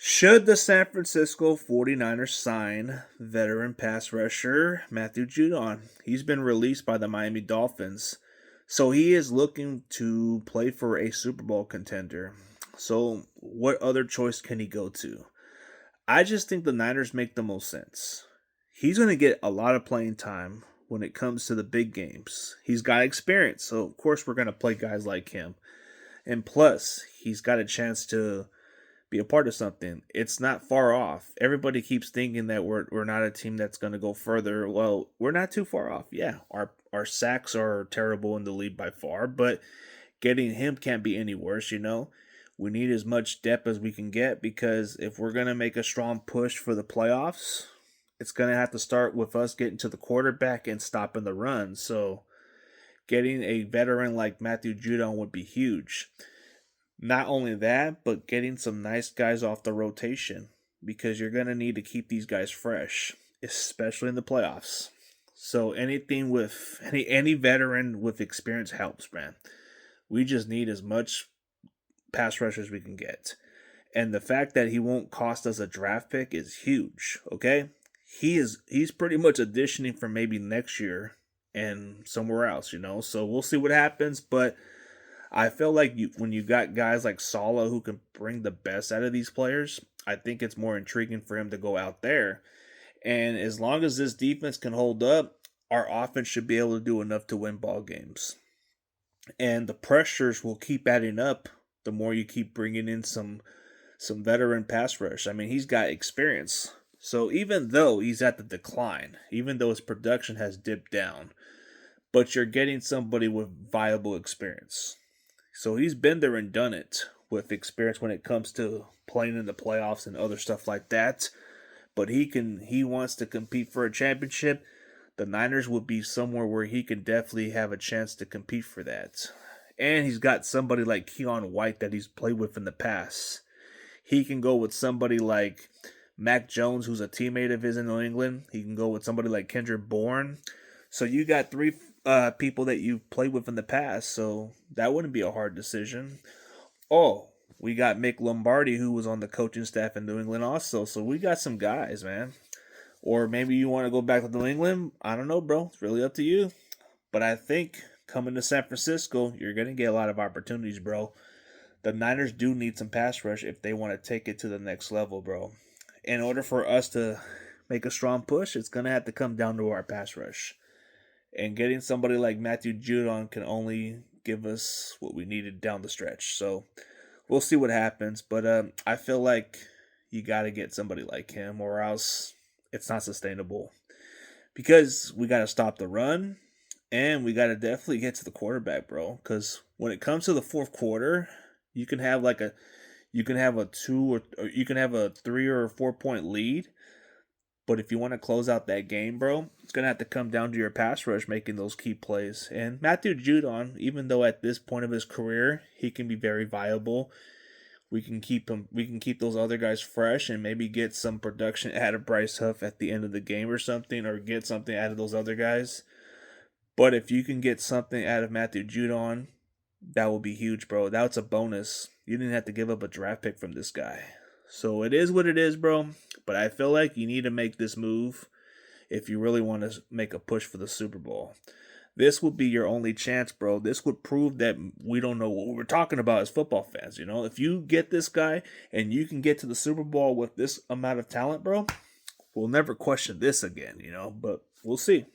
Should the San Francisco 49ers sign veteran pass rusher Matthew Judon? He's been released by the Miami Dolphins, so he is looking to play for a Super Bowl contender. So, what other choice can he go to? I just think the Niners make the most sense. He's going to get a lot of playing time when it comes to the big games. He's got experience, so of course we're going to play guys like him. And plus, he's got a chance to be a part of something. It's not far off. Everybody keeps thinking that we're not a team that's going to go further. Well, we're not too far off. Yeah, our sacks are terrible in the lead by far, but getting him can't be any worse. We need as much depth as we can get because if we're going to make a strong push for the playoffs, it's going to have to start with us getting to the quarterback and stopping the run. So, getting a veteran like Matthew Judon would be huge. Not only that, but getting some nice guys off the rotation because you're going to need to keep these guys fresh, especially in the playoffs. So anything with any veteran with experience helps, man. We just need as much pass rush as we can get. And the fact that he won't cost us a draft pick is huge, okay? He's pretty much auditioning for maybe next year and somewhere else. So we'll see what happens, but I feel like when you got guys like Sala who can bring the best out of these players, I think it's more intriguing for him to go out there. And as long as this defense can hold up, our offense should be able to do enough to win ball games. And the pressures will keep adding up the more you keep bringing in some veteran pass rush. I mean, he's got experience. So even though he's at the decline, even though his production has dipped down, but you're getting somebody with viable experience. So he's been there and done it with experience when it comes to playing in the playoffs and other stuff like that. But he wants to compete for a championship. The Niners would be somewhere where he can definitely have a chance to compete for that. And he's got somebody like Keon White that he's played with in the past. He can go with somebody like Mac Jones, who's a teammate of his in New England. He can go with somebody like Kendrick Bourne. So you got three people that you've played with in the past, so that wouldn't be a hard decision. Oh, we got Mick Lombardi, who was on the coaching staff in New England also, so we got some guys, man. Or maybe you want to go back to New England. I don't know, bro. It's really up to you. But I think coming to San Francisco, you're going to get a lot of opportunities, bro. The Niners do need some pass rush if they want to take it to the next level, bro. In order for us to make a strong push, it's going to have to come down to our pass rush. And getting somebody like Matthew Judon can only give us what we needed down the stretch. So we'll see what happens. But I feel like you got to get somebody like him or else it's not sustainable. Because we got to stop the run and we got to definitely get to the quarterback, bro. Because when it comes to the fourth quarter, you can have a 2 or you can have a 3 or 4 point lead. But if you want to close out that game, bro, it's going to have to come down to your pass rush making those key plays. And Matthew Judon, even though at this point of his career, he can be very viable, we can keep those other guys fresh and maybe get some production out of Bryce Huff at the end of the game or something, or get something out of those other guys. But if you can get something out of Matthew Judon, that will be huge, bro. That's a bonus. You didn't have to give up a draft pick from this guy. So it is what it is, bro. But I feel like you need to make this move if you really want to make a push for the Super Bowl. This would be your only chance, bro. This would prove that we don't know what we're talking about as football fans. If you get this guy and you can get to the Super Bowl with this amount of talent, bro, we'll never question this again, But we'll see.